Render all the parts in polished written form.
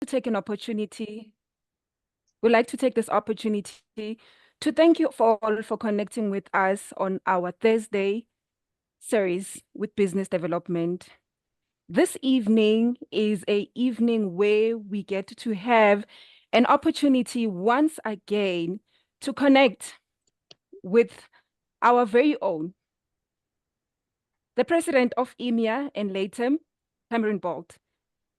to take an opportunity, we'd like to take this opportunity to thank you for all for connecting with us on our Thursday series with business development. This evening is a evening where we get to have an opportunity once again to connect with our very own, the president of EMEA and LATAM, Cameron Bott,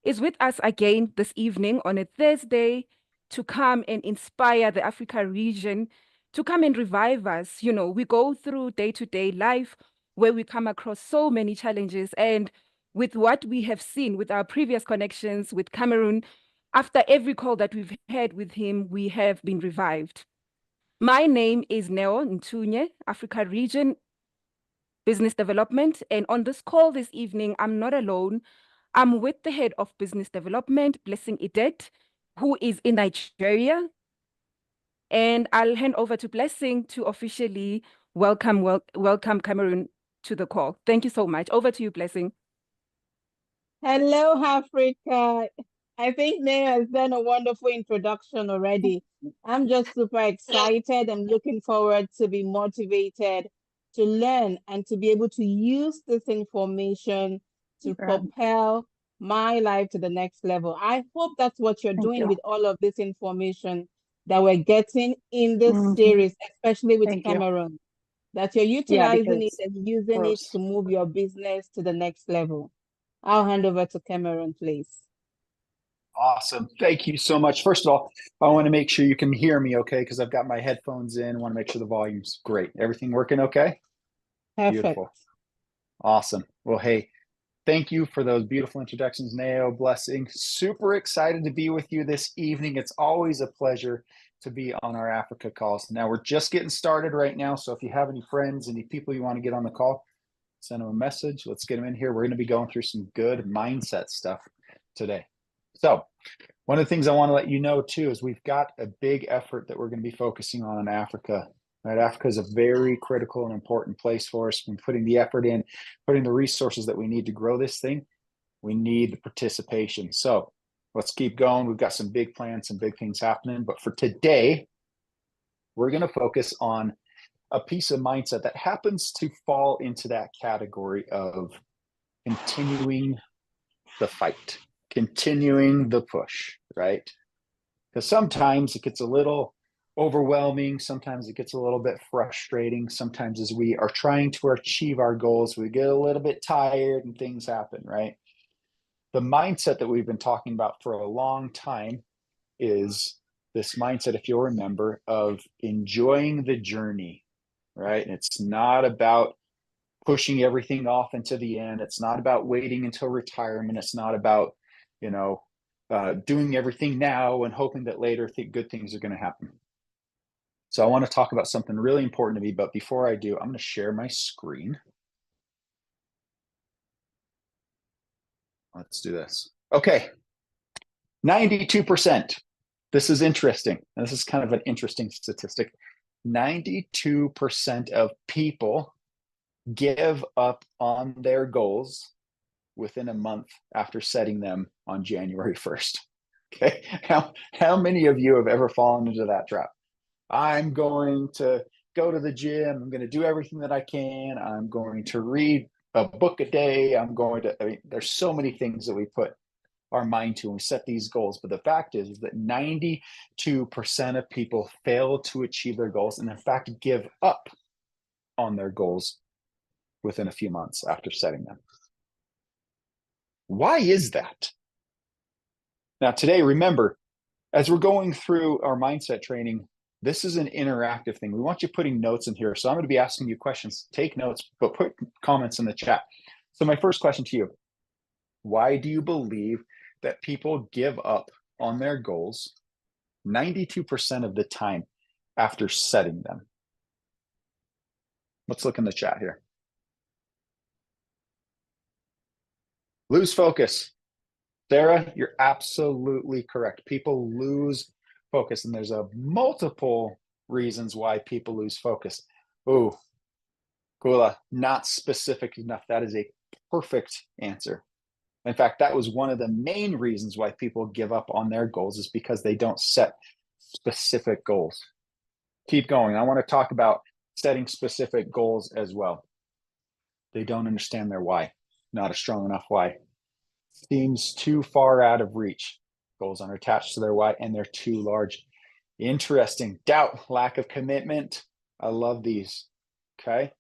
is with us again this evening on a Thursday to come and inspire the Africa region, to come and revive us. You know, we go through day-to-day life where we come across so many challenges. And with what we have seen with our previous connections with Cameroon, after every call that we've had with him, we have been revived. My name is Neo Ntunye, Africa Region Business Development. And on this call this evening, I'm not alone. I'm with the head of business development, Blessing Idet, who is in Nigeria. And I'll hand over to Blessing to officially welcome Cameroon to the call. Thank you so much. Over to you, Blessing. Hello, Africa. I think Naya has done a wonderful introduction already. I'm just super excited and looking forward to be motivated to learn and to be able to use this information to propel my life to the next level. I hope that's what you're doing with all of this information that we're getting in this series, especially with Cameroon, that you're utilizing it and using it to move your business to the next level. I'll hand over to Cameron, please. Awesome. Thank you so much. First of all, I want to make sure you can hear me okay, because I've got my headphones in. I want to make sure the volume's great. Everything working okay? Perfect. Beautiful. Awesome. Well, hey, thank you for those beautiful introductions, Neo. Blessing. Super excited to be with you this evening. It's always a pleasure to be on our Africa calls. Now, we're just getting started right now, so if you have any friends, any people you want to get on the call, send them a message. Let's get them in here. We're going to be going through some good mindset stuff today. So one of the things I want to let you know too is we've got a big effort that we're going to be focusing on in Africa. Right? Africa is a very critical and important place for us. We're putting the effort in, putting the resources that we need to grow this thing. We need the participation. So let's keep going. We've got some big plans, some big things happening. But for today, we're going to focus on a piece of mindset that happens to fall into that category of continuing the fight, continuing the push, right? Because sometimes it gets a little overwhelming. Sometimes it gets a little bit frustrating. Sometimes as we are trying to achieve our goals, we get a little bit tired and things happen, right? The mindset that we've been talking about for a long time is this mindset, if you'll remember, of enjoying the journey, right? And it's not about pushing everything off into the end. It's not about waiting until retirement. It's not about, doing everything now and hoping that later good things are going to happen. So I want to talk about something really important to me, but before I do, I'm going to share my screen. Let's do this. Okay. 92%. This is interesting. This is kind of an interesting statistic. 92% of people give up on their goals within a month after setting them on January 1st. Okay. How many of you have ever fallen into that trap? I'm going to go to the gym. I'm going to do everything that I can. I'm going to read a book a day. There's so many things that we put our mind to when we set these goals. But the fact is that 92% of people fail to achieve their goals and in fact give up on their goals within a few months after setting them. Why is that? Now today, remember, as we're going through our mindset training, this is an interactive thing. We want you putting notes in here. So I'm going to be asking you questions. Take notes, but put comments in the chat. So my first question to you, why do you believe that people give up on their goals 92% of the time after setting them? Let's look in the chat here. Lose focus. Sarah, you're absolutely correct. People lose focus, and there's multiple reasons why people lose focus. Ooh, Kula, not specific enough. That is a perfect answer. In fact, that was one of the main reasons why people give up on their goals, is because they don't set specific goals. Keep going. I want to talk about setting specific goals as well. They don't understand their why. Not a strong enough why. Seems too far out of reach. Goals aren't attached to their why, and they're too large. Interesting. Doubt, lack of commitment. I love these. Okay.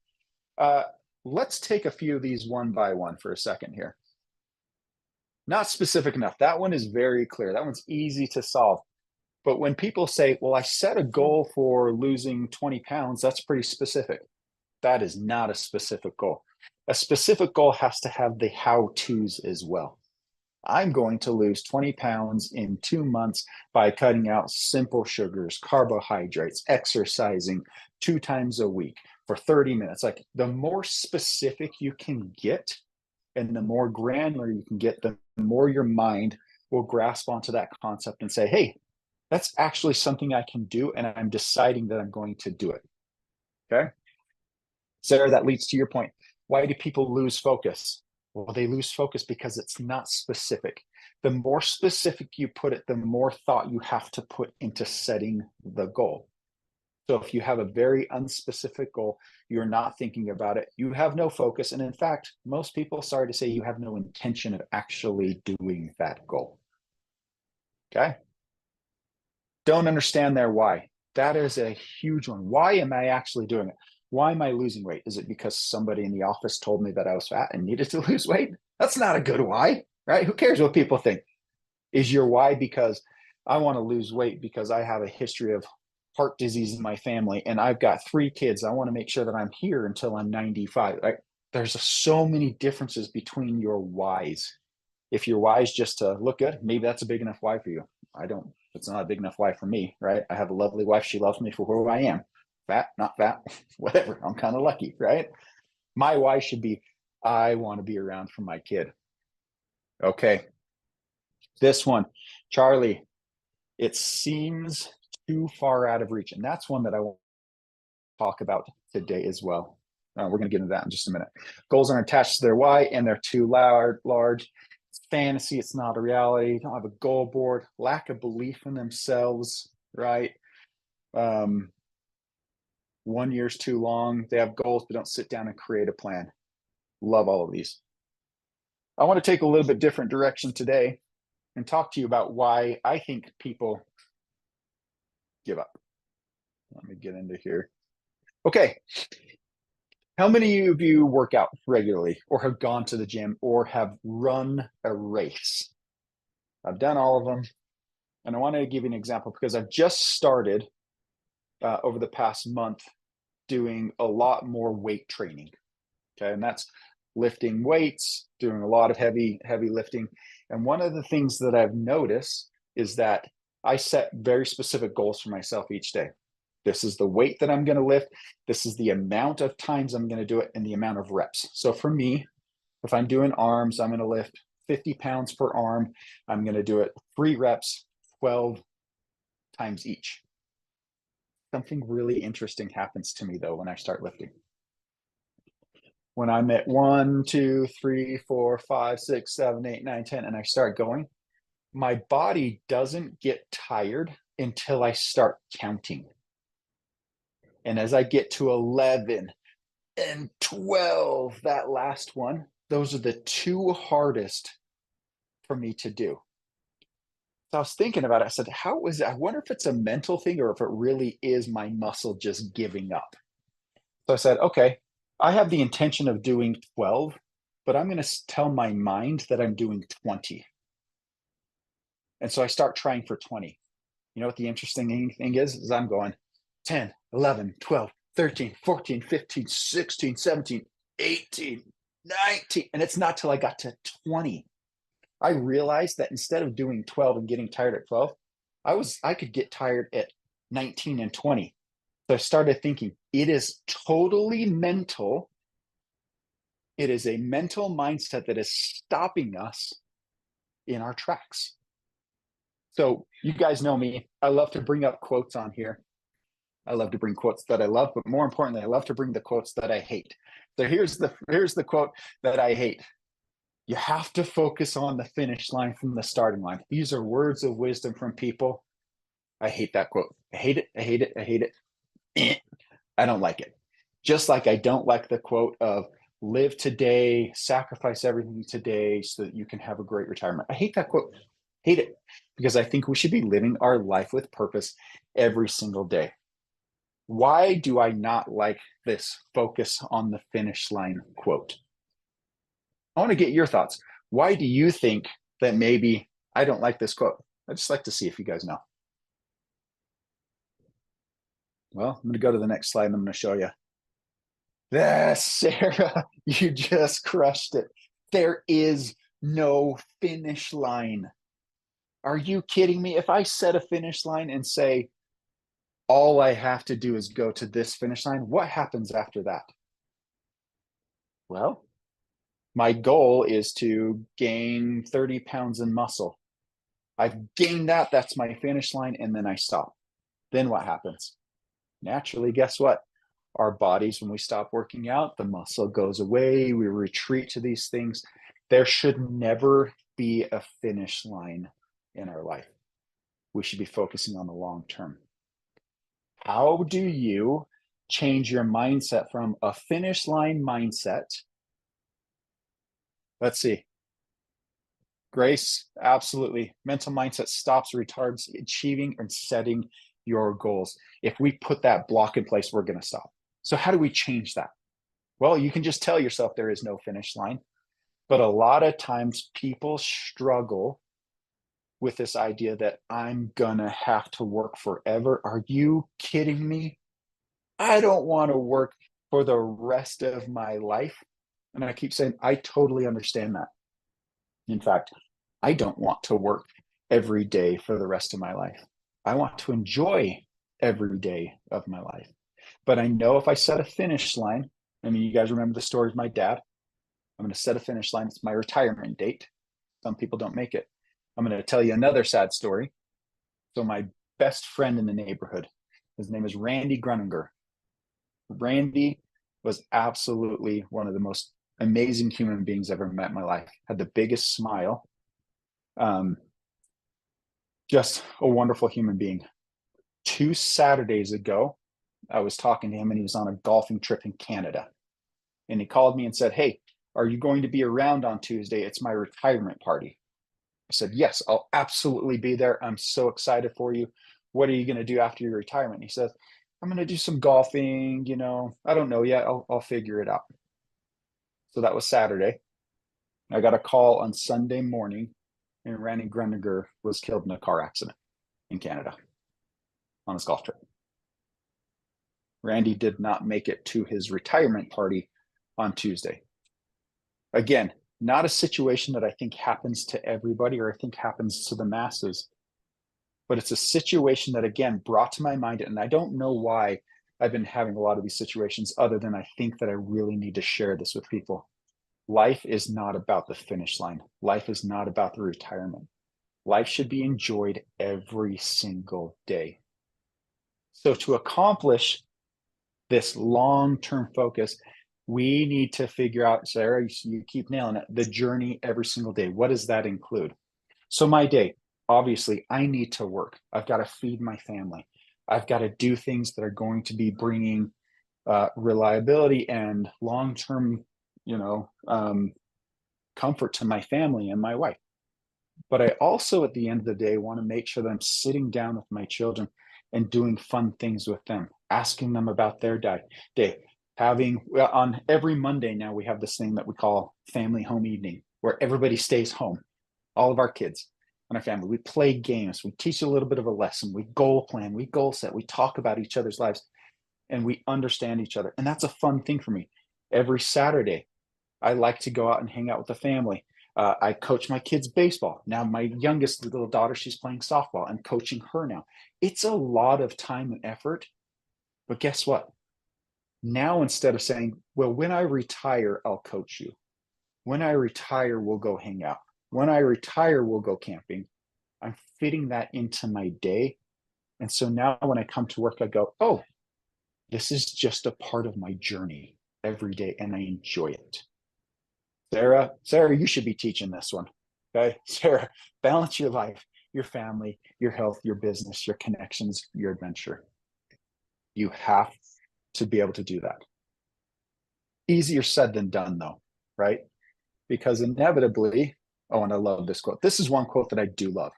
Let's take a few of these one by one for a second here. Not specific enough. That one is very clear. That one's easy to solve. But when people say, well, I set a goal for losing 20 pounds, that's pretty specific. That is not a specific goal. A specific goal has to have the how-tos as well. I'm going to lose 20 pounds in 2 months by cutting out simple sugars, carbohydrates, exercising 2 times a week for 30 minutes. Like, the more specific you can get and the more granular you can get, the more your mind will grasp onto that concept and say, hey, that's actually something I can do, and I'm deciding that I'm going to do it. Okay. Sarah, that leads to your point. Why do people lose focus? Well, they lose focus because it's not specific. The more specific you put it, the more thought you have to put into setting the goal. So if you have a very unspecific goal, you're not thinking about it, you have no focus. And in fact, most people, sorry to say, you have no intention of actually doing that goal. Okay. Don't understand their why. That is a huge one. Why am I actually doing it? Why am I losing weight? Is it because somebody in the office told me that I was fat and needed to lose weight? That's not a good why, right? Who cares what people think? Is your why because I want to lose weight because I have a history of heart disease in my family and I've got 3 kids. I want to make sure that I'm here until I'm 95. Like, there's so many differences between your whys. If your why is just to look good, maybe that's a big enough why for you. It's not a big enough why for me, right? I have a lovely wife. She loves me for who I am. Fat, not fat, whatever. I'm kind of lucky, right? My why should be, I want to be around for my kid. Okay. This one, Charlie, it seems too far out of reach. And that's one that I want to talk about today as well. We're going to get into that in just a minute. Goals aren't attached to their why, and they're too large. It's fantasy. It's not a reality. You don't have a goal board. Lack of belief in themselves, right? 1 year's too long. They have goals, but don't sit down and create a plan. Love all of these. I want to take a little bit different direction today and talk to you about why I think people give up. Let me get into here. Okay. How many of you work out regularly or have gone to the gym or have run a race? I've done all of them. And I want to give you an example because I've just started over the past month doing a lot more weight training. Okay. And that's lifting weights, doing a lot of heavy lifting. And one of the things that I've noticed is that I set very specific goals for myself each day. This is the weight that I'm going to lift. This is the amount of times I'm going to do it and the amount of reps. So for me, if I'm doing arms, I'm going to lift 50 pounds per arm. I'm going to do it 3 reps, 12 times each. Something really interesting happens to me though when I start lifting. When I'm at 1, 2, 3, 4, 5, 6, 7, 8, 9, 10, and I start going, my body doesn't get tired until I start counting. And as I get to 11 and 12, that last one, those are the 2 hardest for me to do. So I was thinking about it. I said, how is it? I wonder if it's a mental thing or if it really is my muscle just giving up. So I said, okay, I have the intention of doing 12, but I'm going to tell my mind that I'm doing 20. And so I start trying for 20. You know what the interesting thing is I'm going 10, 11, 12, 13, 14, 15, 16, 17, 18, 19. And it's not till I got to 20. I realized that instead of doing 12 and getting tired at 12, I could get tired at 19 and 20. So I started thinking, it is totally mental. It is a mental mindset that is stopping us in our tracks. So you guys know me. I love to bring up quotes on here. I love to bring quotes that I love, but more importantly, I love to bring the quotes that I hate. So here's the quote that I hate. You have to focus on the finish line from the starting line. These are words of wisdom from people. I hate that quote. I hate it. I hate it. I hate it. I don't like it. Just like I don't like the quote of live today, sacrifice everything today so that you can have a great retirement. I hate that quote. Hate it. Because I think we should be living our life with purpose every single day. Why do I not like this focus on the finish line quote? I want to get your thoughts. Why do you think that maybe I don't like this quote? I'd just like to see if you guys know. Well, I'm going to go to the next slide and I'm going to show you. Yes, Sarah, you just crushed it. There is no finish line. Are you kidding me? If I set a finish line and say, all I have to do is go to this finish line, what happens after that? Well, my goal is to gain 30 pounds in muscle. I've gained that, that's my finish line, and then I stop. Then what happens? Naturally, guess what? Our bodies, when we stop working out, the muscle goes away, we retreat to these things. There should never be a finish line in our life. We should be focusing on the long term. How do you change your mindset from a finish line mindset? Let's see. Grace, absolutely. Mental mindset stops, retards achieving and setting your goals. If we put that block in place, we're going to stop. So how do we change that? Well, you can just tell yourself there is no finish line. But a lot of times people struggle with this idea that I'm going to have to work forever. Are you kidding me? I don't want to work for the rest of my life. And I keep saying, I totally understand that. In fact, I don't want to work every day for the rest of my life. I want to enjoy every day of my life. But I know if I set a finish line, I mean, you guys remember the story of my dad. I'm going to set a finish line. It's my retirement date. Some people don't make it. I'm going to tell you another sad story. So my best friend in the neighborhood, his name is Randy Gruninger. Randy was absolutely one of the most amazing human beings I've ever met in my life. Had the biggest smile. Just a wonderful human being. 2 Saturdays ago, I was talking to him and he was on a golfing trip in Canada. And he called me and said, hey, are you going to be around on Tuesday? It's my retirement party. I said, yes, I'll absolutely be there. I'm so excited for you. What are you going to do after your retirement? He says, I'm going to do some golfing. I don't know yet. I'll figure it out. So that was Saturday. I got a call on Sunday morning and Randy Gruninger was killed in a car accident in Canada on his golf trip. Randy did not make it to his retirement party on Tuesday. Again, not a situation that I think happens to everybody or I think happens to the masses, but it's a situation that, again, brought to my mind, and I don't know why I've been having a lot of these situations other than I think that I really need to share this with people. Life is not about the finish line. Life is not about the retirement. Life should be enjoyed every single day. So to accomplish this long-term focus, we need to figure out, Sarah, you keep nailing it, the journey every single day. What does that include? So my day, obviously, I need to work. I've got to feed my family. I've got to do things that are going to be bringing reliability and long-term, comfort to my family and my wife. But I also, at the end of the day, want to make sure that I'm sitting down with my children and doing fun things with them, asking them about their day. On every Monday now, we have this thing that we call family home evening, where everybody stays home, all of our kids and our family. We play games, we teach a little bit of a lesson, we goal plan, we goal set, we talk about each other's lives, and we understand each other. And that's a fun thing for me. Every Saturday, I like to go out and hang out with the family. I coach my kids baseball. Now my youngest little daughter, she's playing softball. I'm coaching her now. It's a lot of time and effort. But guess what? Now, instead of saying, well, when I retire, I'll coach you. When I retire, we'll go hang out. When I retire, we'll go camping. I'm fitting that into my day. And so now when I come to work, I go, oh, this is just a part of my journey every day, and I enjoy it. Sarah, you should be teaching this one. Okay. Sarah, balance your life, your family, your health, your business, your connections, your adventure. You have to be able to do that. Easier said than done, though, right? Because inevitably, oh, and I love this quote. This is one quote that I do love.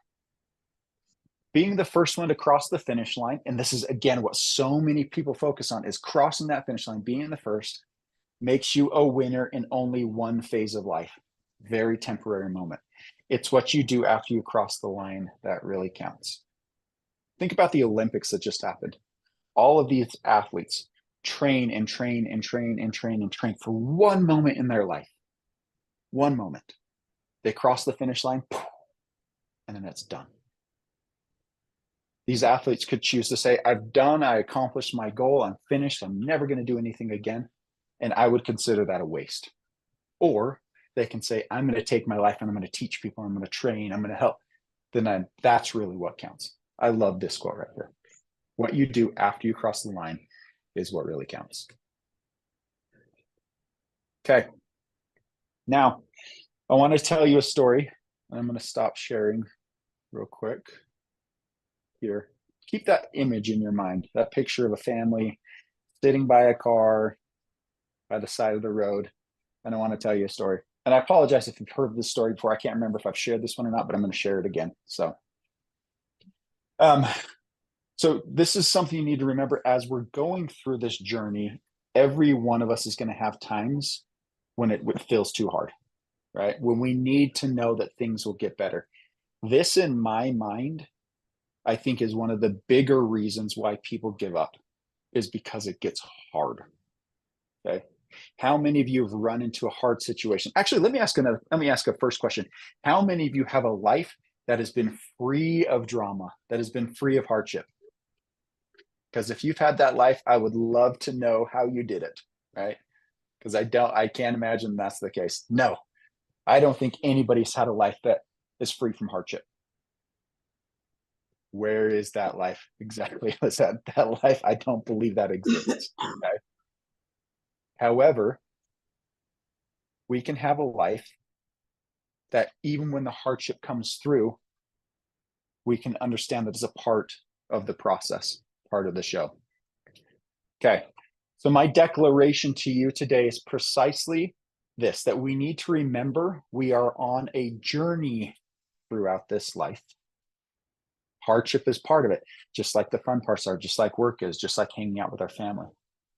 Being the first one to cross the finish line, and this is, again, what so many people focus on, is crossing that finish line, being the first, makes you a winner in only one phase of life. Very temporary moment. It's what you do after you cross the line that really counts. Think about the Olympics that just happened. All of these athletes train and train and train and train and train for one moment in their life. One moment. They cross the finish line, and then it's done. These athletes could choose to say, I accomplished my goal, I'm finished, I'm never going to do anything again. And I would consider that a waste. Or they can say, I'm going to take my life and I'm going to teach people, I'm going to train, I'm going to help. Then that's really what counts. I love this quote right there. What you do after you cross the line is what really counts. Okay. Now, I want to tell you a story. I'm going to stop sharing real quick here. Keep that image in your mind, that picture of a family sitting by a car by the side of the road. And I want to tell you a story. And I apologize if you've heard this story before. I can't remember if I've shared this one or not, but I'm going to share it again. So this is something you need to remember as we're going through this journey. Every one of us is going to have times when it feels too hard, right? When we need to know that things will get better. This, in my mind, I think is one of the bigger reasons why people give up, is because it gets hard. Okay. How many of you have run into a hard situation? Actually, let me ask a first question. How many of you have a life that has been free of drama, that has been free of hardship? Because if you've had that life, I would love to know how you did it, right? Because I can't imagine that's the case. No, I don't think anybody's had a life that is free from hardship. Where is that life? Exactly. Is that life? I don't believe that exists. Okay? However, we can have a life that even when the hardship comes through, we can understand that it's a part of the process, part of the show. Okay. So my declaration to you today is precisely this, that we need to remember we are on a journey throughout this life. Hardship is part of it, just like the fun parts are, just like work is, just like hanging out with our family.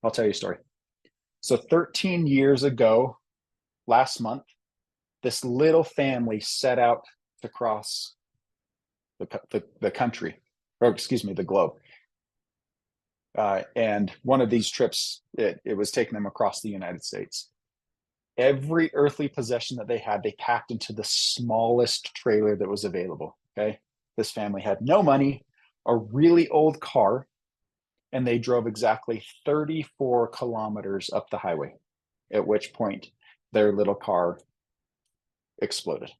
I'll tell you a story. So 13 years ago, last month, this little family set out to cross the country, or excuse me, the globe. And one of these trips, it was taking them across the United States. Every earthly possession that they had, they packed into the smallest trailer that was available. Okay. This family had no money, a really old car, and they drove exactly 34 kilometers up the highway, at which point their little car exploded.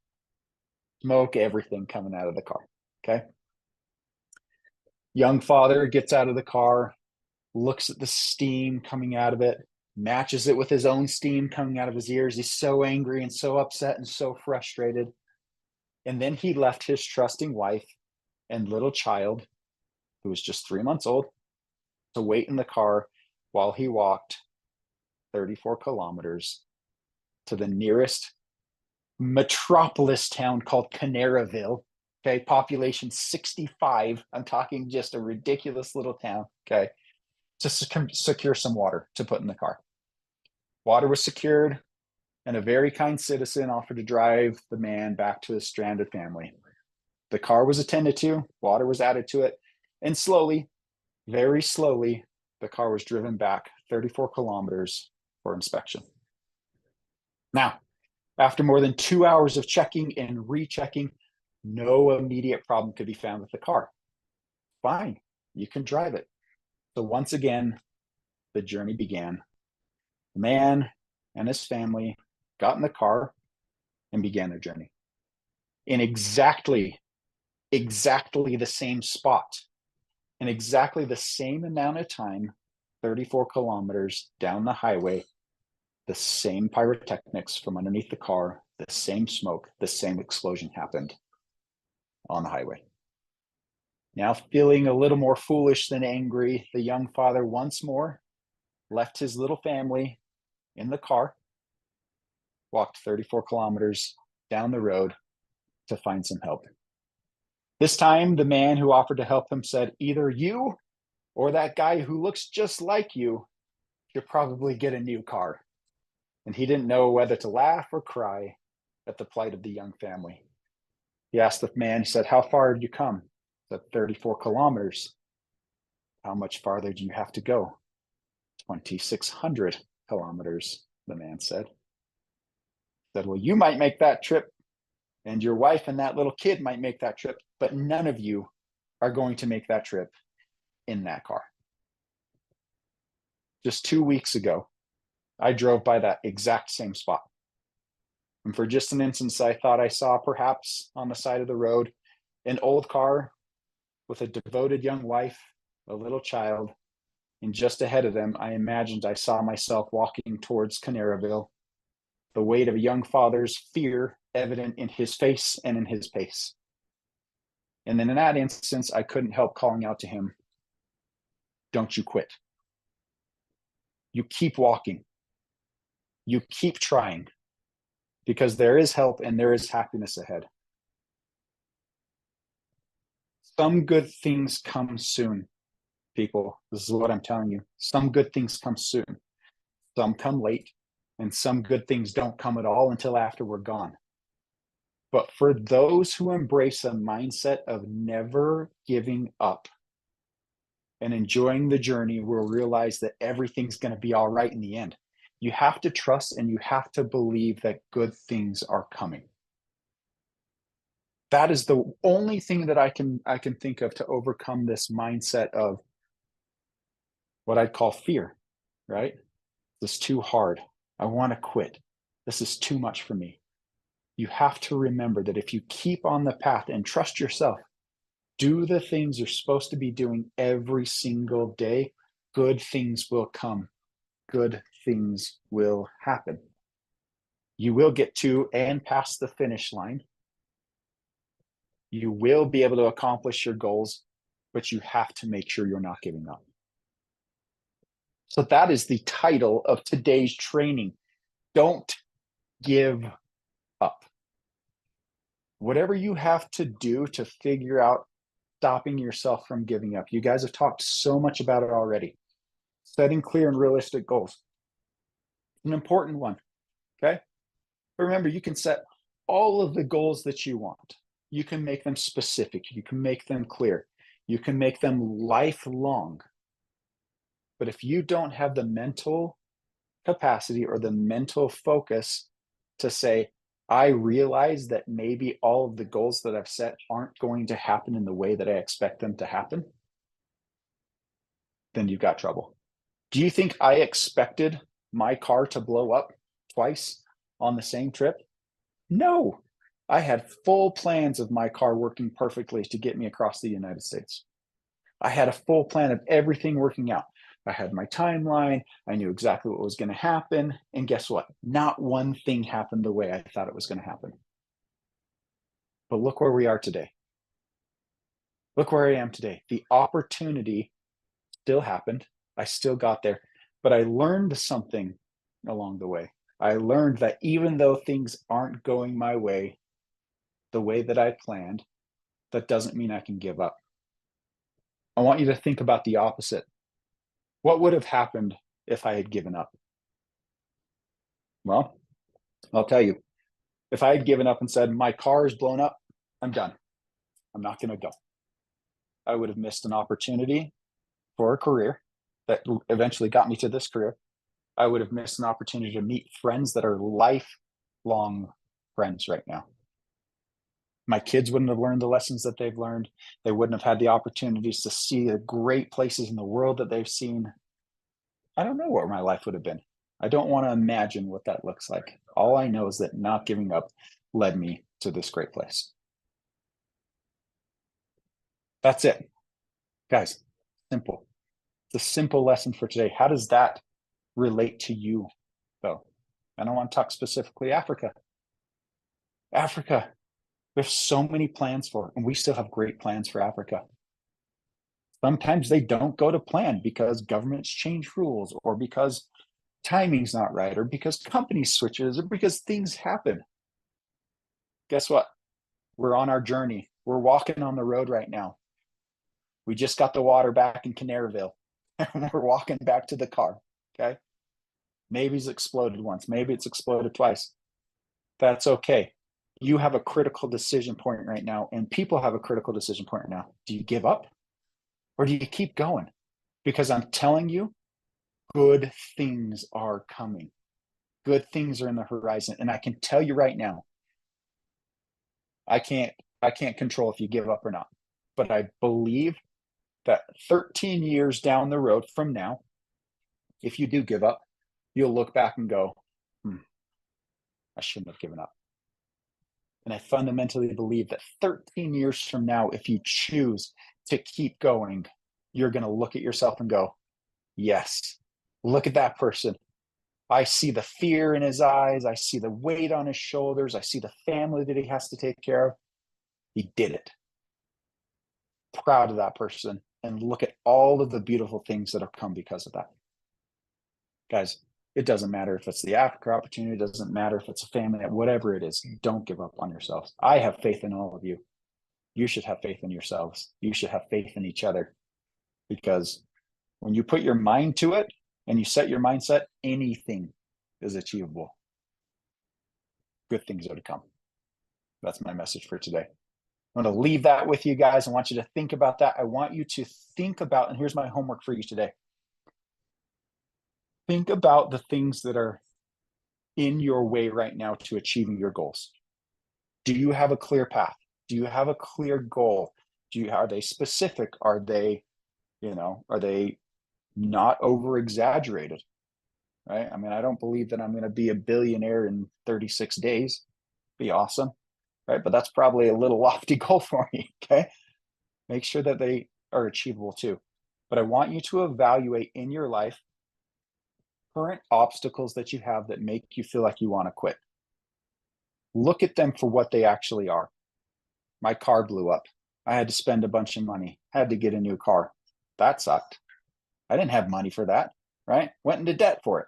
Smoke, everything coming out of the car. Okay. Young father gets out of the car, looks at the steam coming out of it, matches it with his own steam coming out of his ears. He's so angry and so upset and so frustrated. And then he left his trusting wife and little child, who was just 3 months old, to wait in the car while he walked 34 kilometers to the nearest metropolis town called Canaryville. Okay, population 65. I'm talking just a ridiculous little town. Okay, to secure some water to put in the car. Water was secured, and a very kind citizen offered to drive the man back to his stranded family. The car was attended to, water was added to it, and slowly, very slowly, the car was driven back 34 kilometers for inspection. Now, after more than 2 hours of checking and rechecking, no immediate problem could be found with the car. Fine, you can drive it. So once again, the journey began. The man and his family got in the car and began their journey in exactly the same spot, in exactly the same amount of time, 34 kilometers down the highway. the same pyrotechnics from underneath the car, the same smoke, the same explosion happened on the highway. Now, feeling a little more foolish than angry, the young father once more left his little family in the car, walked 34 kilometers down the road to find some help. This time, the man who offered to help him said, either you or that guy who looks just like you should probably get a new car. And he didn't know whether to laugh or cry at the plight of the young family. He asked the man, he said, how far did you come? He said, 34 kilometers. How much farther do you have to go? 2,600 kilometers, the man said. He said, well, you might make that trip, and your wife and that little kid might make that trip, but none of you are going to make that trip in that car. Just 2 weeks ago, I drove by that exact same spot. And for just an instant, I thought I saw perhaps on the side of the road an old car with a devoted young wife, a little child, and just ahead of them, I imagined I saw myself walking towards Canaryville, the weight of a young father's fear evident in his face and in his pace. And then in that instance, I couldn't help calling out to him, don't you quit. You keep walking. You keep trying, because there is help and there is happiness ahead. Some good things come soon, people. This is what I'm telling you. Some good things come soon. Some come late, and some good things don't come at all until after we're gone. But for those who embrace a mindset of never giving up and enjoying the journey, will realize that everything's going to be all right in the end. You have to trust and you have to believe that good things are coming. That is the only thing that I can think of to overcome this mindset of what I'd call fear, right? This is too hard. I want to quit. This is too much for me. You have to remember that if you keep on the path and trust yourself, do the things you're supposed to be doing every single day, good things will come. Good things will happen. You will get to and past the finish line. You will be able to accomplish your goals, but you have to make sure you're not giving up. So that is the title of today's training. Don't give up. Whatever you have to do to figure out stopping yourself from giving up. You guys have talked so much about it already. Setting clear and realistic goals. An important one, okay? But remember, you can set all of the goals that you want. You can make them specific. You can make them clear. You can make them lifelong. But if you don't have the mental capacity or the mental focus to say, I realize that maybe all of the goals that I've set aren't going to happen in the way that I expect them to happen, then you've got trouble. Do you think I expected my car to blow up twice on the same trip? No. I had full plans of my car working perfectly to get me across the United States. I had a full plan of everything working out. I had my timeline. I knew exactly what was going to happen. And guess what? Not one thing happened the way I thought it was going to happen. But look where we are today. Look where I am today. The opportunity still happened. I still got there. But I learned something along the way. I learned that even though things aren't going my way, the way that I planned, that doesn't mean I can give up. I want you to think about the opposite. What would have happened if I had given up? Well, I'll tell you, if I had given up and said, my car is blown up, I'm done. I'm not going to go. I would have missed an opportunity for a career that eventually got me to this career. I would have missed an opportunity to meet friends that are lifelong friends right now. My kids wouldn't have learned the lessons that they've learned. They wouldn't have had the opportunities to see the great places in the world that they've seen. I don't know where my life would have been. I don't want to imagine what that looks like. All I know is that not giving up led me to this great place. That's it. Guys, simple. It's a simple lesson for today. How does that relate to you, though? I don't want to talk specifically Africa. Africa, there's so many plans for it, and we still have great plans for Africa. Sometimes they don't go to plan because governments change rules, or because timing's not right, or because company switches, or because things happen. Guess what? We're on our journey. We're walking on the road right now. We just got the water back in Canaryville, and we're walking back to the car. Okay. Maybe it's exploded once. Maybe it's exploded twice. That's okay. You have a critical decision point right now, and people have a critical decision point right now. Do you give up, or do you keep going? Because I'm telling you, good things are coming. Good things are in the horizon. And I can tell you right now, I can't control if you give up or not. But I believe that 13 years down the road from now, if you do give up, you'll look back and go, I shouldn't have given up. And I fundamentally believe that 13 years from now, if you choose to keep going, you're going to look at yourself and go, yes, look at that person. I see the fear in his eyes. I see the weight on his shoulders. I see the family that he has to take care of. He did it. Proud of that person. And look at all of the beautiful things that have come because of that. Guys, it doesn't matter if it's the Africa opportunity. It doesn't matter if it's a family, whatever it is. Don't give up on yourselves. I have faith in all of you. You should have faith in yourselves. You should have faith in each other. Because when you put your mind to it and you set your mindset, anything is achievable. Good things are to come. That's my message for today. I'm going to leave that with you guys. I want you to think about that. I want you to think about, and here's my homework for you today. Think about the things that are in your way right now to achieving your goals. Do you have a clear path? Do you have a clear goal? Are they specific? Are they not over exaggerated? Right? I mean, I don't believe that I'm going to be a billionaire in 36 days. Be awesome. Right? But that's probably a little lofty goal for me. Okay. Make sure that they are achievable too. But I want you to evaluate in your life current obstacles that you have that make you feel like you want to quit. Look at them for what they actually are. My car blew up. I had to spend a bunch of money. Had to get a new car. That sucked. I didn't have money for that, right? Went into debt for it.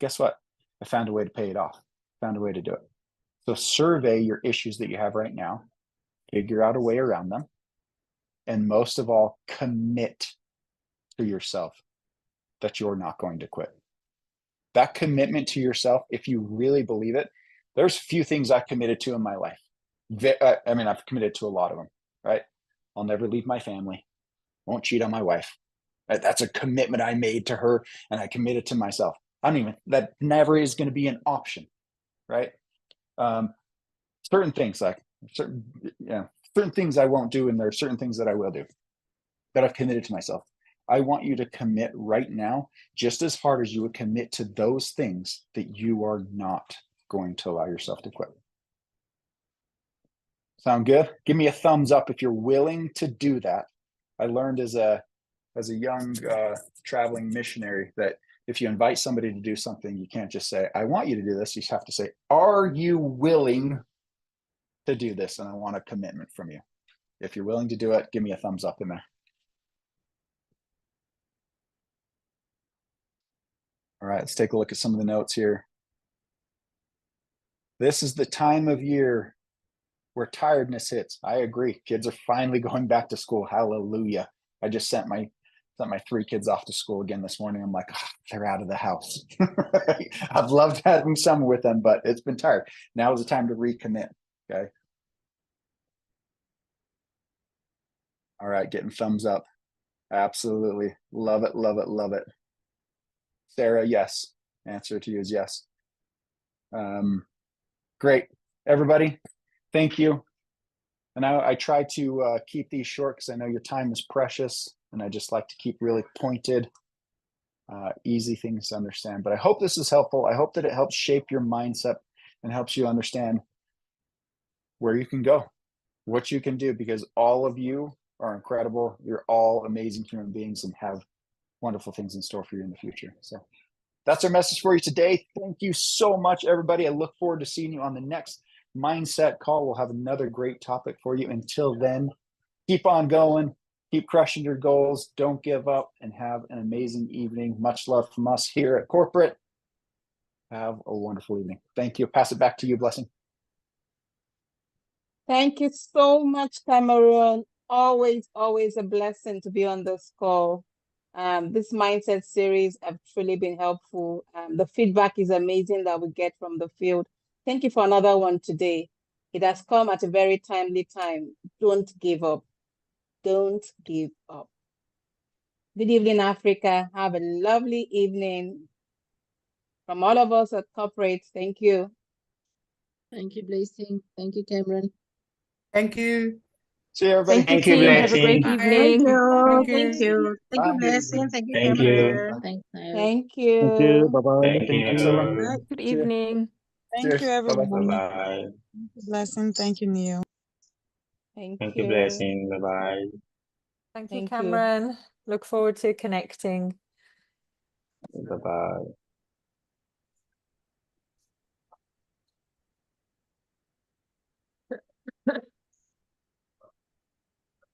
Guess what? I found a way to pay it off. Found a way to do it. So survey your issues that you have right now. Figure out a way around them. And most of all, commit to yourself that you're not going to quit. That commitment to yourself, if you really believe it, there's few things I've committed to in my life. I mean, I've committed to a lot of them, right? I'll never leave my family. Won't cheat on my wife. Right? That's a commitment I made to her, and I committed to myself. That never is going to be an option, right? Certain things certain things I won't do, and there are certain things that I will do that I've committed to myself. I want you to commit right now just as hard as you would commit to those things that you are not going to allow yourself to quit. Sound good? Give me a thumbs up if you're willing to do that. I learned as a young traveling missionary that if you invite somebody to do something, you can't just say, I want you to do this. You have to say, are you willing to do this? And I want a commitment from you. If you're willing to do it, give me a thumbs up in there. All right, let's take a look at some of the notes here. This is the time of year where tiredness hits. I agree. Kids are finally going back to school. Hallelujah. I just sent my 3 kids off to school again this morning. I'm like, they're out of the house. I've loved having summer with them, but it's been tired. Now is the time to recommit. Okay. All right, getting thumbs up. Absolutely. Love it, love it, love it. Sarah, yes. Answer to you is yes. Great. Everybody, thank you. And I try to keep these short because I know your time is precious, and I just like to keep really pointed, easy things to understand. But I hope this is helpful. I hope that it helps shape your mindset and helps you understand where you can go, what you can do, because all of you are incredible. You're all amazing human beings and have wonderful things in store for you in the future. So That's our message for you today. Thank you so much, everybody. I look forward to seeing you on the next mindset call. We'll have another great topic for you. Until then, keep on going, keep crushing your goals, don't give up, and have an amazing evening. Much love from us here at Corporate. Have a wonderful evening. Thank you. Pass it back to you, Blessing. Thank you so much, Cameron. Always a blessing to be on this call. This mindset series have truly been helpful. The feedback is amazing that we get from the field. Thank you for another one today. It has come at a very timely time. Don't give up. Don't give up. Good evening, Africa. Have a lovely evening. From all of us at Corporate, thank you. Thank you, Blessing. Thank you, Cameron. Thank you. See you, everybody. Thank you, Thank you, team. Have a great Blessing. evening. Thank you. Thank you, Bye. Blessing. Thank you, Thank you. Cameron. Thanks, Nayo. Thank you. Thank you. Bye-bye. Thank Thank Thanks, you. everyone. Good See ya. evening. Thank Cheers. you, Bye-bye. everyone. Bye-bye. Thank you, Blessing. Thank you, Neil. Thank Thank you, you. Blessing. Bye-bye. Thank you, Thank you. Cameron. Look forward to connecting. Bye-bye.